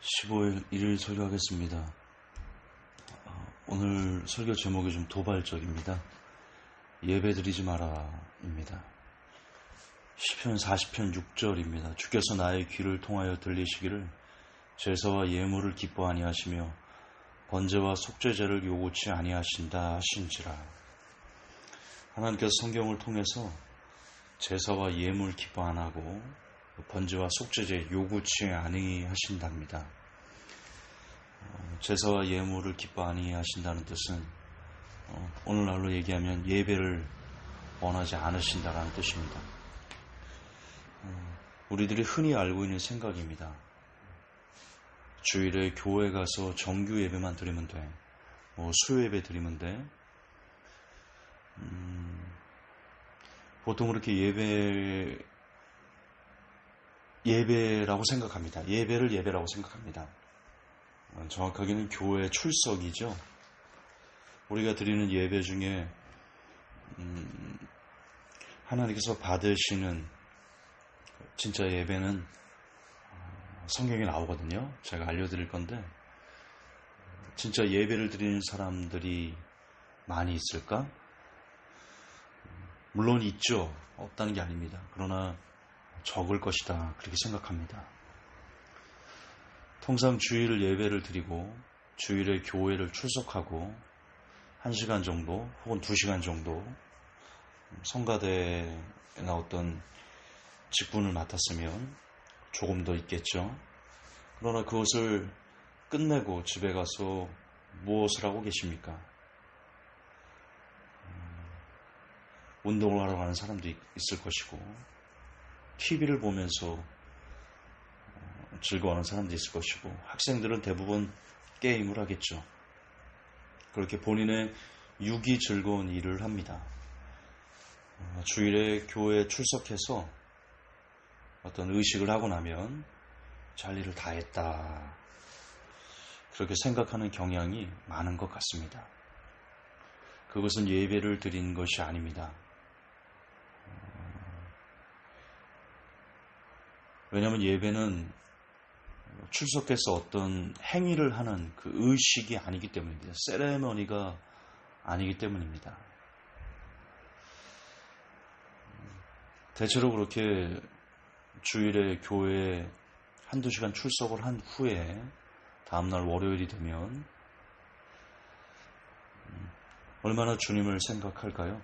15일 일일 설교하겠습니다. 오늘 설교 제목이 좀 도발적입니다. 예배드리지 마라입니다. 시편 40편 6절입니다. 주께서 나의 귀를 통하여 들리시기를 제사와 예물을 기뻐 아니하시며 번제와 속죄제를 요구치 아니하신다 하신지라. 하나님께서 성경을 통해서 제사와 예물 기뻐 안 하고 번제와 속죄제 요구치 아니하신답니다. 제사와 예물을 기뻐 아니하신다는 뜻은 오늘날로 얘기하면 예배를 원하지 않으신다라는 뜻입니다. 우리들이 흔히 알고 있는 생각입니다. 주일에 교회 가서 정규 예배만 드리면 돼. 수요 예배 드리면 돼. 보통 그렇게 예배라고 생각합니다. 예배를 예배라고 생각합니다. 정확하게는 교회 출석이죠. 우리가 드리는 예배 중에 하나님께서 받으시는 진짜 예배는 성경에 나오거든요. 제가 알려드릴 건데 진짜 예배를 드리는 사람들이 많이 있을까? 물론 있죠. 없다는 게 아닙니다. 그러나 적을 것이다. 그렇게 생각합니다. 통상 주일 예배를 드리고 주일에 교회를 출석하고 1시간 정도 혹은 2시간 정도 성가대나 어떤 직분을 맡았으면 조금 더 있겠죠. 그러나 그것을 끝내고 집에 가서 무엇을 하고 계십니까? 운동을 하러 가는 사람도 있을 것이고 TV를 보면서 즐거워하는 사람도 있을 것이고 학생들은 대부분 게임을 하겠죠. 그렇게 본인의 육이 즐거운 일을 합니다. 주일에 교회에 출석해서 어떤 의식을 하고 나면 잘 일을 다 했다. 그렇게 생각하는 경향이 많은 것 같습니다. 그것은 예배를 드린 것이 아닙니다. 왜냐하면 예배는 출석해서 어떤 행위를 하는 그 의식이 아니기 때문입니다. 세레머니가 아니기 때문입니다. 대체로 그렇게 주일에 교회에 1-2시간 출석을 한 후에 다음날 월요일이 되면 얼마나 주님을 생각할까요?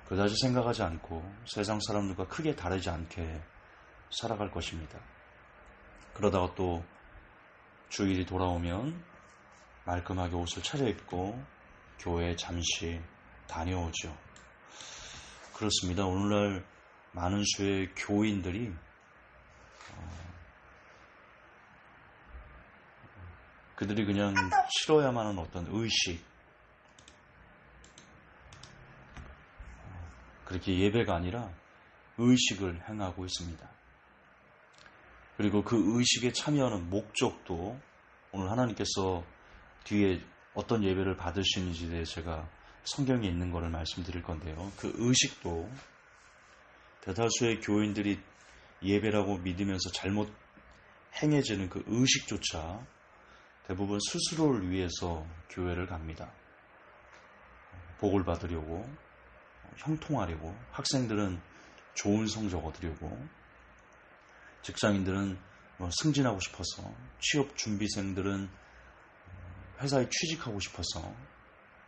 그다지 생각하지 않고 세상 사람들과 크게 다르지 않게 살아갈 것입니다. 그러다가 또 주일이 돌아오면 말끔하게 옷을 차려입고 교회에 잠시 다녀오죠. 그렇습니다. 오늘날 많은 수의 교인들이 그들이 그냥 치러야만 하는 어떤 의식, 그렇게 예배가 아니라 의식을 행하고 있습니다. 그리고 그 의식에 참여하는 목적도 오늘 하나님께서 뒤에 어떤 예배를 받으시는지에 대해 제가 성경에 있는 것을 말씀드릴 건데요. 그 의식도 대다수의 교인들이 예배라고 믿으면서 잘못 행해지는 그 의식조차 대부분 스스로를 위해서 교회를 갑니다. 복을 받으려고, 형통하려고, 학생들은 좋은 성적 얻으려고, 직장인들은 승진하고 싶어서, 취업 준비생들은 회사에 취직하고 싶어서,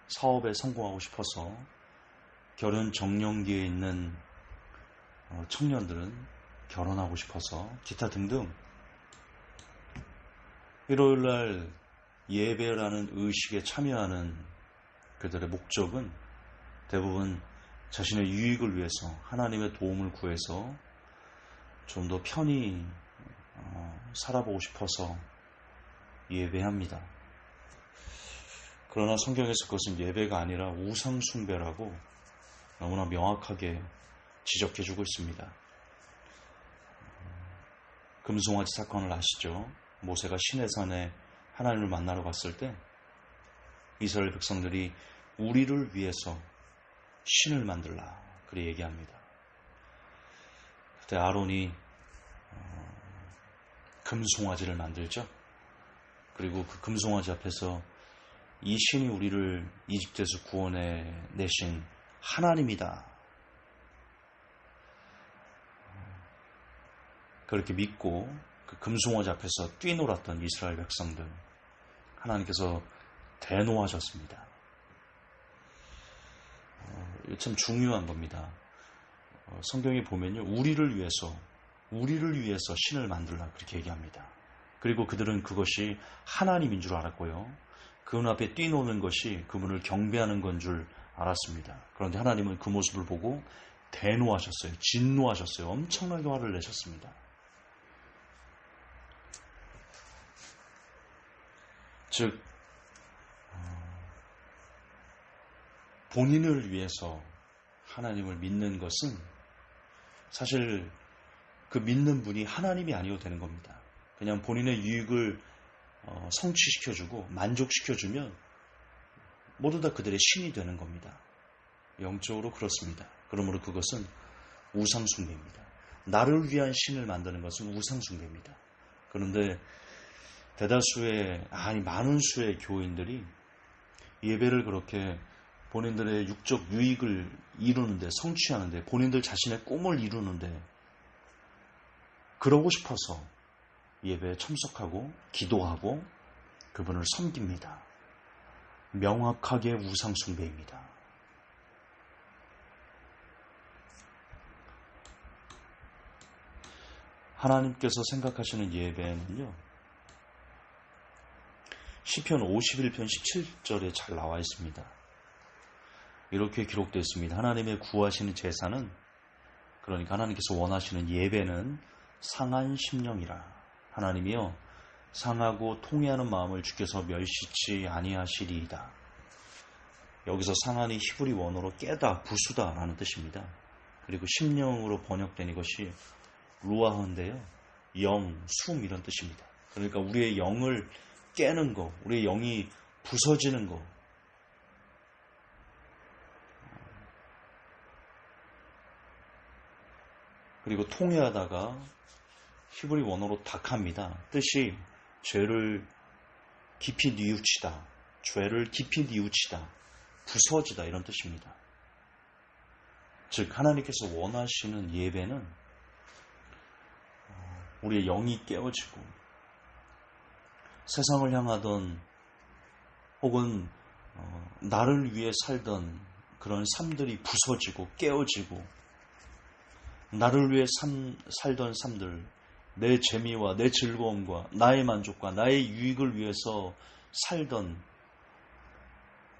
사업에 성공하고 싶어서, 결혼 정년기에 있는 청년들은 결혼하고 싶어서, 기타 등등. 일요일날 예배라는 의식에 참여하는 그들의 목적은 대부분 자신의 유익을 위해서 하나님의 도움을 구해서 좀 더 편히 살아보고 싶어서 예배합니다. 그러나 성경에서 그것은 예배가 아니라 우상숭배라고 너무나 명확하게 지적해주고 있습니다. 금송아지 사건을 아시죠? 모세가 시내산에 하나님을 만나러 갔을 때 이스라엘 백성들이 우리를 위해서 신을 만들라 그렇게 얘기합니다. 그때 아론이 금송아지를 만들죠. 그리고 그 금송아지 앞에서 이 신이 우리를 이집트에서 구원해 내신 하나님이다. 그렇게 믿고 그 금송아지 앞에서 뛰놀았던 이스라엘 백성들, 하나님께서 대노하셨습니다. 이게 참 중요한 겁니다. 성경에 보면요, 우리를 위해서 신을 만들라 그렇게 얘기합니다. 그리고 그들은 그것이 하나님인 줄 알았고요, 그분 앞에 뛰노는 것이 그분을 경배하는 건 줄 알았습니다. 그런데 하나님은 그 모습을 보고 대노하셨어요. 진노하셨어요. 엄청나게 화를 내셨습니다. 즉 본인을 위해서 하나님을 믿는 것은 사실 그 믿는 분이 하나님이 아니어도 되는 겁니다. 그냥 본인의 유익을 성취시켜주고 만족시켜주면 모두 다 그들의 신이 되는 겁니다. 영적으로 그렇습니다. 그러므로 그것은 우상숭배입니다. 나를 위한 신을 만드는 것은 우상숭배입니다. 그런데 많은 수의 교인들이 예배를 그렇게 본인들의 육적 유익을 이루는데, 성취하는데, 본인들 자신의 꿈을 이루는데 그러고 싶어서 예배에 참석하고 기도하고 그분을 섬깁니다. 명확하게 우상숭배입니다. 하나님께서 생각하시는 예배는요, 시편 51편 17절에 잘 나와 있습니다. 이렇게 기록되어 있습니다. 하나님의 구하시는 제사는, 그러니까 하나님께서 원하시는 예배는 상한 심령이라. 하나님이여 상하고 통회하는 마음을 주께서 멸시치 아니하시리이다. 여기서 상한이 히브리 원어로 깨다, 부수다 라는 뜻입니다. 그리고 심령으로 번역된 이것이 루아흐인데요, 영, 숨 이런 뜻입니다. 그러니까 우리의 영을 깨는 거, 우리의 영이 부서지는 거, 그리고 통회하다가 히브리 원어로 닥합니다. 뜻이 죄를 깊이 뉘우치다, 죄를 깊이 뉘우치다, 부서지다 이런 뜻입니다. 즉 하나님께서 원하시는 예배는 우리의 영이 깨어지고 세상을 향하던 혹은 나를 위해 살던 그런 삶들이 부서지고 깨어지고, 나를 위해 살던 삶들, 내 재미와 내 즐거움과 나의 만족과 나의 유익을 위해서 살던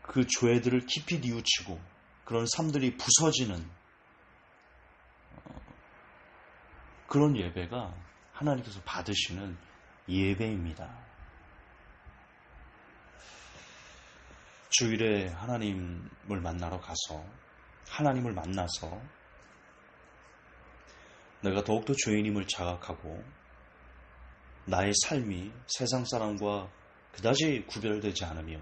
그 죄들을 깊이 뉘우치고 그런 삶들이 부서지는 그런 예배가 하나님께서 받으시는 예배입니다. 주일에 하나님을 만나러 가서 하나님을 만나서 내가 더욱더 죄인임을 자각하고 나의 삶이 세상 사람과 그다지 구별되지 않으며,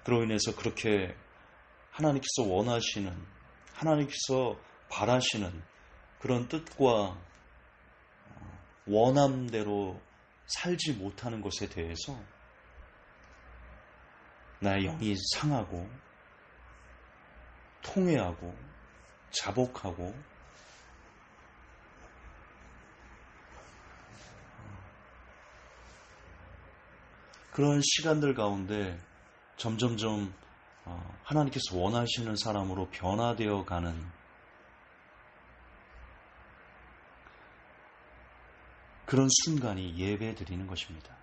그로 인해서 그렇게 하나님께서 원하시는, 하나님께서 바라시는 그런 뜻과 원함대로 살지 못하는 것에 대해서 나의 영이 상하고 통회하고 자복하고, 그런 시간들 가운데 점점점 하나님께서 원하시는 사람으로 변화되어 가는 그런 순간이 예배 드리는 것입니다.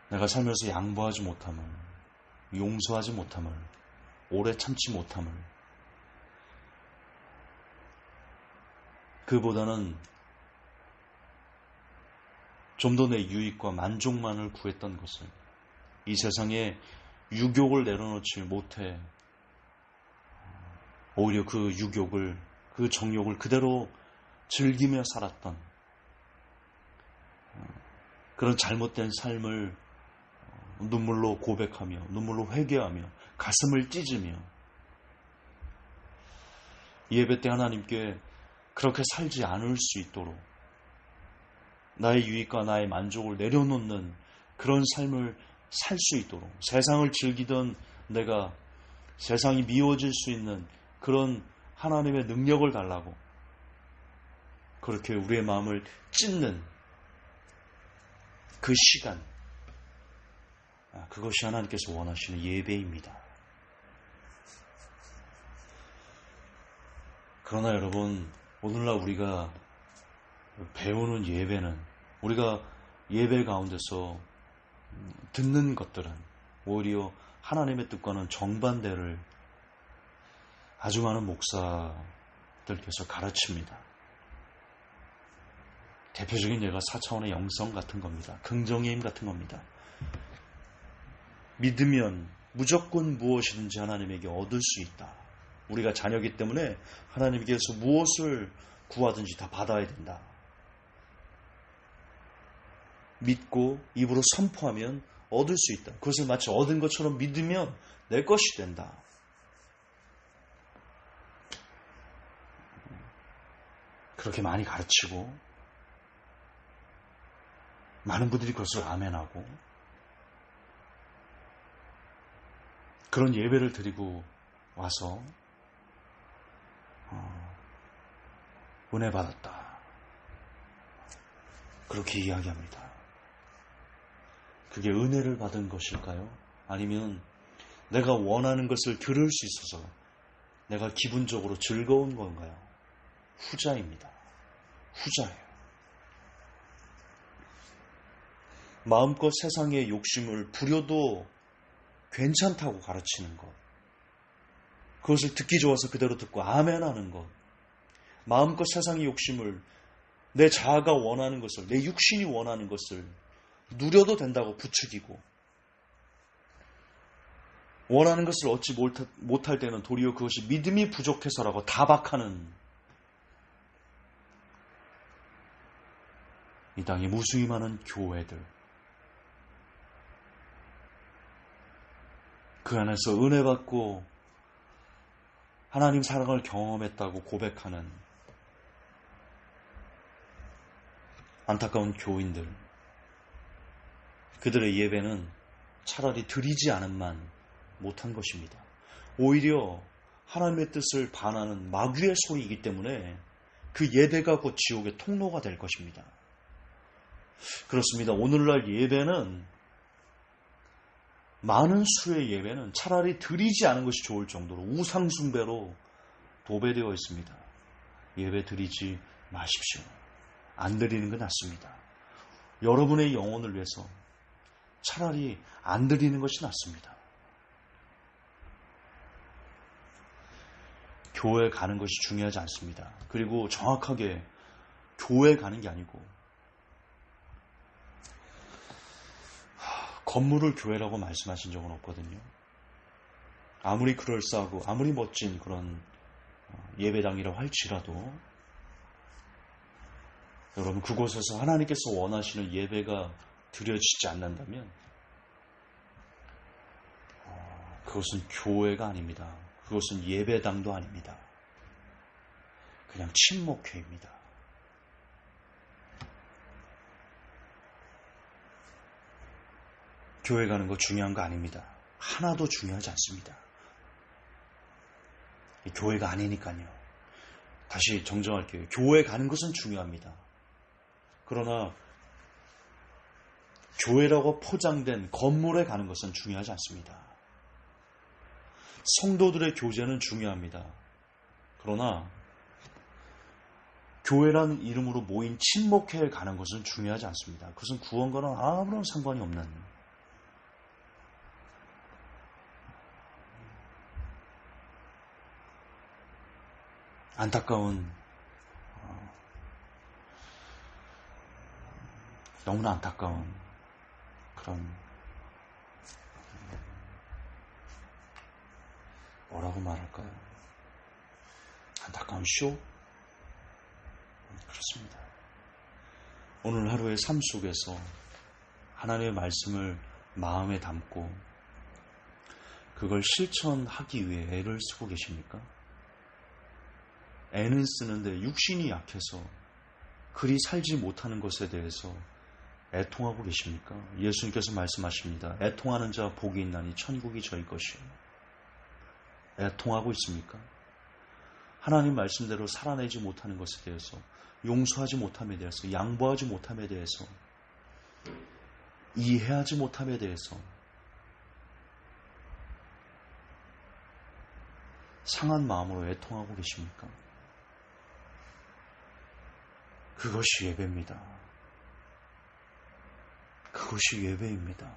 내가 살면서 양보하지 못함을, 용서하지 못함을, 오래 참지 못함을, 그보다는 좀 더 내 유익과 만족만을 구했던 것을, 이 세상에 유욕을 내려놓지 못해 오히려 그 유욕을, 그 정욕을 그대로 즐기며 살았던 그런 잘못된 삶을 눈물로 고백하며 눈물로 회개하며 가슴을 찢으며 예배 때 하나님께 그렇게 살지 않을 수 있도록 나의 유익과 나의 만족을 내려놓는 그런 삶을 살 수 있도록 세상을 즐기던 내가 세상이 미워질 수 있는 그런 하나님의 능력을 달라고 그렇게 우리의 마음을 찢는 그 시간, 그것이 하나님께서 원하시는 예배입니다. 그러나 여러분, 오늘날 우리가 배우는 예배는, 우리가 예배 가운데서 듣는 것들은 오히려 하나님의 뜻과는 정반대를 아주 많은 목사들께서 가르칩니다. 대표적인 예가 4차원의 영성 같은 겁니다. 긍정의 힘 같은 겁니다. 믿으면 무조건 무엇이든지 하나님에게 얻을 수 있다. 우리가 자녀이기 때문에 하나님께서 무엇을 구하든지 다 받아야 된다. 믿고 입으로 선포하면 얻을 수 있다. 그것을 마치 얻은 것처럼 믿으면 내 것이 된다. 그렇게 많이 가르치고 많은 분들이 그것을 아멘하고 그런 예배를 드리고 와서 은혜 받았다. 그렇게 이야기합니다. 그게 은혜를 받은 것일까요? 아니면 내가 원하는 것을 들을 수 있어서 내가 기분적으로 즐거운 건가요? 후자입니다. 후자예요. 마음껏 세상의 욕심을 부려도 괜찮다고 가르치는 것. 그것을 듣기 좋아서 그대로 듣고 아멘하는 것. 마음껏 세상의 욕심을 내 자아가 원하는 것을, 내 육신이 원하는 것을 누려도 된다고 부추기고 원하는 것을 얻지 못할 때는 도리어 그것이 믿음이 부족해서라고 타박하는 이 땅에 무수히 많은 교회들, 그 안에서 은혜 받고 하나님 사랑을 경험했다고 고백하는 안타까운 교인들, 그들의 예배는 차라리 드리지 않음만 못한 것입니다. 오히려 하나님의 뜻을 반하는 마귀의 소리이기 때문에 그 예배가 곧 지옥의 통로가 될 것입니다. 그렇습니다. 오늘날 예배는, 많은 수의 예배는 차라리 드리지 않은 것이 좋을 정도로 우상숭배로 도배되어 있습니다. 예배 드리지 마십시오. 안 드리는 게 낫습니다. 여러분의 영혼을 위해서 차라리 안 드리는 것이 낫습니다. 교회 가는 것이 중요하지 않습니다. 그리고 정확하게 교회 가는 게 아니고 건물을 교회라고 말씀하신 적은 없거든요. 아무리 그럴싸하고 아무리 멋진 그런 예배당이라고 할지라도 여러분, 그곳에서 하나님께서 원하시는 예배가 드려지지 않는다면 그것은 교회가 아닙니다. 그것은 예배당도 아닙니다. 그냥 친목회입니다. 교회 가는 거 중요한 거 아닙니다. 하나도 중요하지 않습니다. 교회가 아니니까요. 다시 정정할게요. 교회 가는 것은 중요합니다. 그러나 교회라고 포장된 건물에 가는 것은 중요하지 않습니다. 성도들의 교제는 중요합니다. 그러나 교회라는 이름으로 모인 친목회에 가는 것은 중요하지 않습니다. 그것은 구원과는 아무런 상관이 없는, 안타까운, 너무나 안타까운 그런, 뭐라고 말할까요? 안타까운 쇼? 그렇습니다. 오늘 하루의 삶 속에서 하나님의 말씀을 마음에 담고 그걸 실천하기 위해 애를 쓰고 계십니까? 애는 쓰는데 육신이 약해서 그리 살지 못하는 것에 대해서 애통하고 계십니까? 예수님께서 말씀하십니다. 애통하는 자 복이 있나니 천국이 저희 것이에요. 애통하고 있습니까? 하나님 말씀대로 살아내지 못하는 것에 대해서, 용서하지 못함에 대해서, 양보하지 못함에 대해서, 이해하지 못함에 대해서 상한 마음으로 애통하고 계십니까? 그것이 예배입니다. 그것이 예배입니다.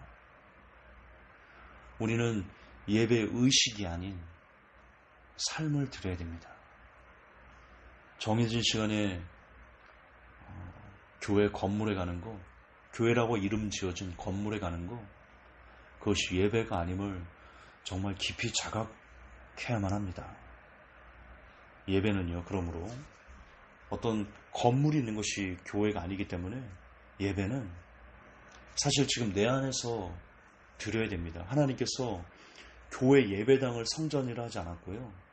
우리는 예배 의식이 아닌 삶을 드려야 됩니다. 정해진 시간에 교회 건물에 가는 거, 교회라고 이름 지어진 건물에 가는 거, 그것이 예배가 아님을 정말 깊이 자각해야만 합니다. 예배는요, 그러므로 어떤 건물이 있는 것이 교회가 아니기 때문에 예배는 사실 지금 내 안에서 드려야 됩니다. 하나님께서 교회 예배당을 성전이라 하지 않았고요,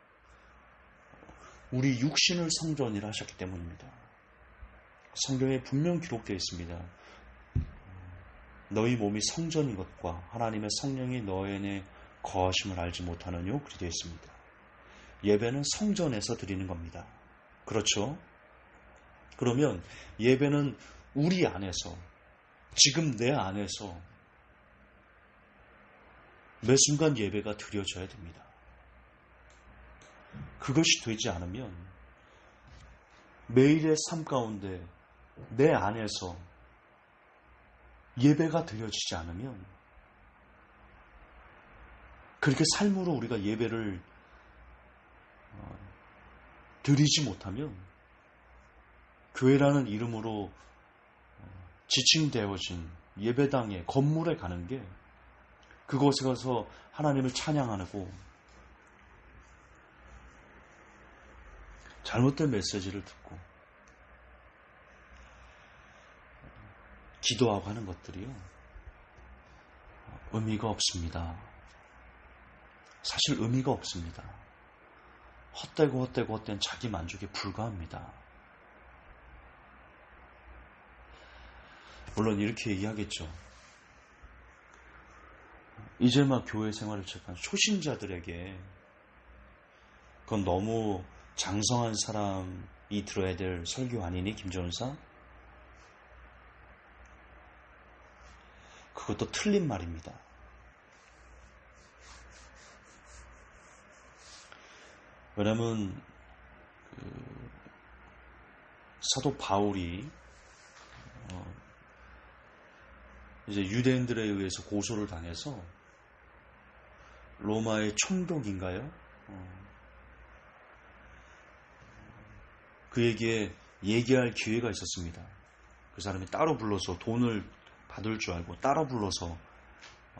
우리 육신을 성전이라 하셨기 때문입니다. 성경에 분명 기록되어 있습니다. 너희 몸이 성전인 것과 하나님의 성령이 너희 안에 거하심을 알지 못하느뇨? 그렇게 되어 있습니다. 예배는 성전에서 드리는 겁니다. 그렇죠? 그러면 예배는 우리 안에서, 지금 내 안에서 매 순간 예배가 드려져야 됩니다. 그것이 되지 않으면 매일의 삶 가운데 내 안에서 예배가 드려지지 않으면, 그렇게 삶으로 우리가 예배를 드리지 못하면 교회라는 이름으로 지칭되어진 예배당에, 건물에 가는 게, 그곳에 가서 하나님을 찬양하고 잘못된 메시지를 듣고 기도하고 하는 것들이요, 의미가 없습니다. 사실 의미가 없습니다. 헛된 자기 만족에 불과합니다. 물론 이렇게 얘기하겠죠. 이제 막 교회 생활을 시작한 초신자들에게 그건 너무 장성한 사람이 들어야 될 설교 아니니, 김전사? 그것도 틀린 말입니다. 왜냐하면 사도 바울이 이제 유대인들에 의해서 고소를 당해서 로마의 총독인가요? 그에게 얘기할 기회가 있었습니다. 그 사람이 따로 불러서, 돈을 받을 줄 알고 따로 불러서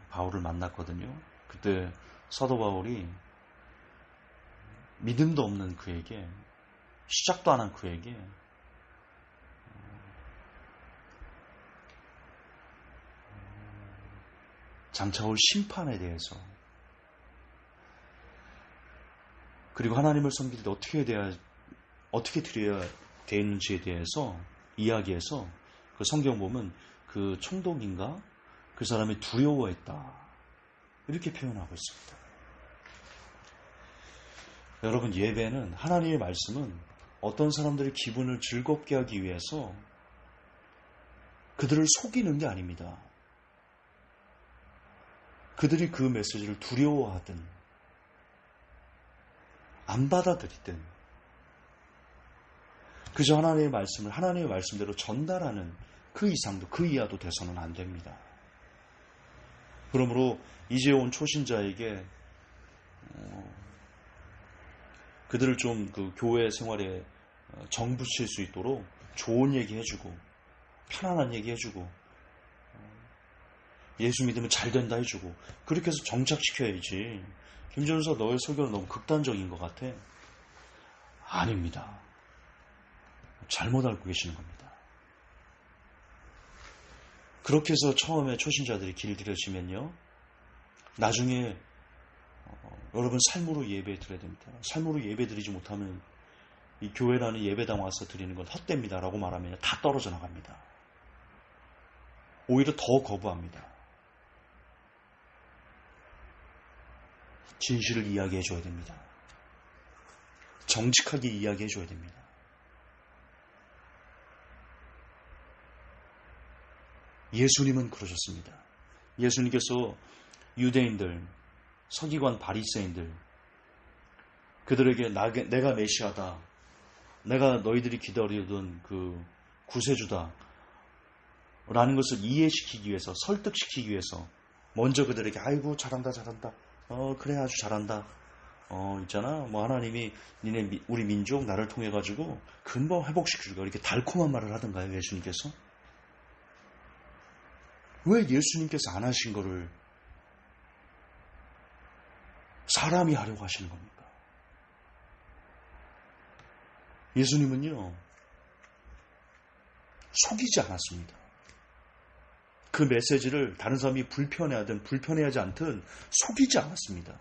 바울을 만났거든요. 그때 사도 바울이 믿음도 없는 그에게, 시작도 안 한 그에게 장차 올 심판에 대해서, 그리고 하나님을 섬길 때 어떻게 드려야 되는지에 대해서 이야기해서, 그 성경 보면 그 총독인가 그 사람이 두려워했다, 이렇게 표현하고 있습니다. 여러분, 예배는, 하나님의 말씀은 어떤 사람들의 기분을 즐겁게 하기 위해서 그들을 속이는 게 아닙니다. 그들이 그 메시지를 두려워하든 안 받아들이든 그저 하나님의 말씀을 하나님의 말씀대로 전달하는 그 이상도 그 이하도 돼서는 안 됩니다. 그러므로 이제 온 초신자에게 그들을 좀 그 교회 생활에 정붙일 수 있도록 좋은 얘기 해주고, 편안한 얘기 해주고, 예수 믿으면 잘 된다 해주고, 그렇게 해서 정착시켜야지. 김전사, 너의 설교는 너무 극단적인 것 같아. 아닙니다. 잘못 알고 계시는 겁니다. 그렇게 해서 처음에 초신자들이 길들여지면요, 나중에 여러분 삶으로 예배 드려야 됩니다. 삶으로 예배 드리지 못하면 이 교회라는 예배당 와서 드리는 건 헛됩니다 라고 말하면 다 떨어져 나갑니다. 오히려 더 거부합니다. 진실을 이야기해 줘야 됩니다. 정직하게 이야기해 줘야 됩니다. 예수님은 그러셨습니다. 예수님께서 유대인들, 서기관 바리새인들, 그들에게 내가 메시아다, 내가 너희들이 기다리던 그 구세주다 라는 것을 이해시키기 위해서, 설득시키기 위해서 먼저 그들에게 아이고 잘한다 그래 아주 잘한다, 있잖아 뭐 하나님이 우리 민족 나를 통해 가지고 근본 회복시켜줄까, 이렇게 달콤한 말을 하던가요 예수님께서? 왜 예수님께서 안 하신 거를 사람이 하려고 하시는 겁니까? 예수님은요 속이지 않았습니다. 그 메시지를 다른 사람이 불편해하든 불편해하지 않든 속이지 않았습니다.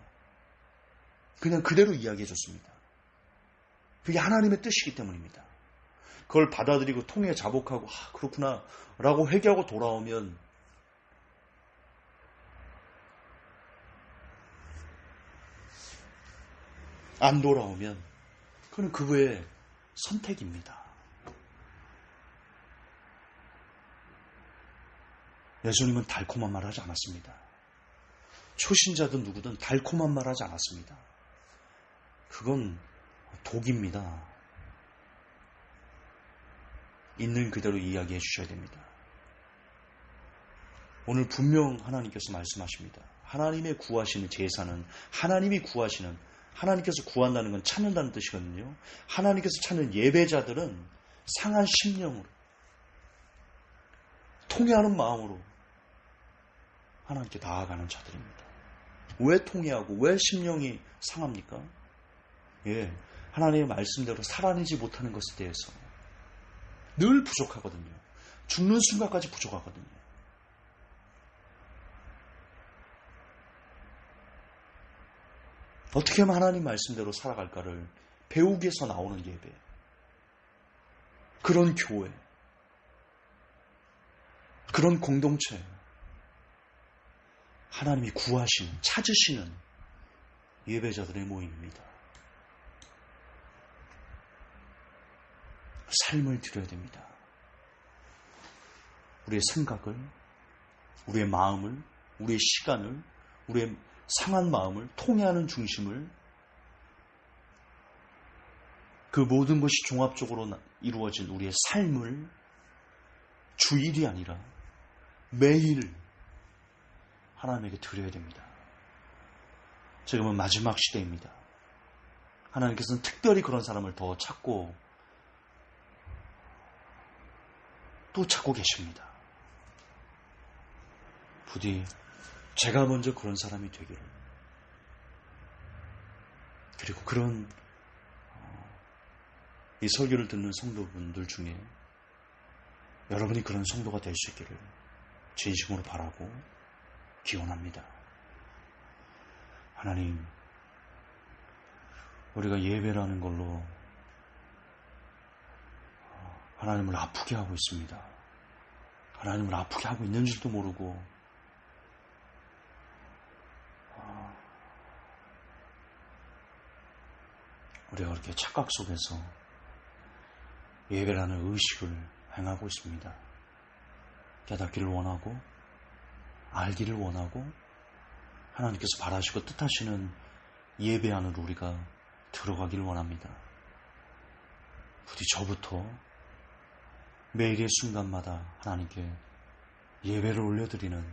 그냥 그대로 이야기해 줬습니다. 그게 하나님의 뜻이기 때문입니다. 그걸 받아들이고 통해 자복하고 그렇구나 라고 회개하고 돌아오면 안 돌아오면 그건 그의 선택입니다. 예수님은 달콤한 말 하지 않았습니다. 초신자든 누구든 달콤한 말 하지 않았습니다. 그건 독입니다. 있는 그대로 이야기해 주셔야 됩니다. 오늘 분명 하나님께서 말씀하십니다. 하나님의 구하시는 제사는 하나님이 구하시는, 하나님께서 구한다는 건 찾는다는 뜻이거든요. 하나님께서 찾는 예배자들은 상한 심령으로, 통회하는 마음으로 하나님께 나아가는 자들입니다. 왜 통회하고 왜 심령이 상합니까? 하나님의 말씀대로 살아내지 못하는 것에 대해서 늘 부족하거든요. 죽는 순간까지 부족하거든요. 어떻게 하면 하나님 말씀대로 살아갈까를 배우기 위해서 나오는 예배, 그런 교회, 그런 공동체, 하나님이 구하시는, 찾으시는 예배자들의 모임입니다. 삶을 드려야 됩니다. 우리의 생각을, 우리의 마음을, 우리의 시간을, 우리의 상한 마음을, 통해하는 중심을, 그 모든 것이 종합적으로 이루어진 우리의 삶을 주일이 아니라 매일 하나님에게 드려야 됩니다. 지금은 마지막 시대입니다. 하나님께서는 특별히 그런 사람을 더 찾고 또 찾고 계십니다. 부디 제가 먼저 그런 사람이 되기를, 그리고 그런 이 설교를 듣는 성도분들 중에 여러분이 그런 성도가 될 수 있기를 진심으로 바라고 기원합니다. 하나님, 우리가 예배라는 걸로 하나님을 아프게 하고 있습니다. 하나님을 아프게 하고 있는 줄도 모르고 우리가 그렇게 착각 속에서 예배라는 의식을 행하고 있습니다. 깨닫기를 원하고 알기를 원하고 하나님께서 바라시고 뜻하시는 예배 안으로 우리가 들어가기를 원합니다. 부디 저부터 매일의 순간마다 하나님께 예배를 올려드리는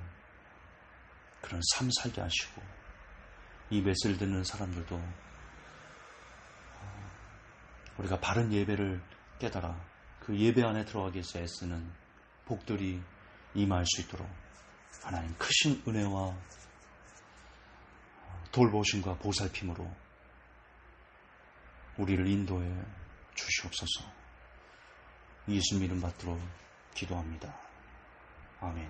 그런 삶 살게 하시고, 이 메시지를 듣는 사람들도 우리가 바른 예배를 깨달아 그 예배 안에 들어가기 위해서 애쓰는 복들이 임할 수 있도록 하나님 크신 은혜와 돌보심과 보살핌으로 우리를 인도해 주시옵소서. 예수님 이름 받들어 기도합니다. 아멘.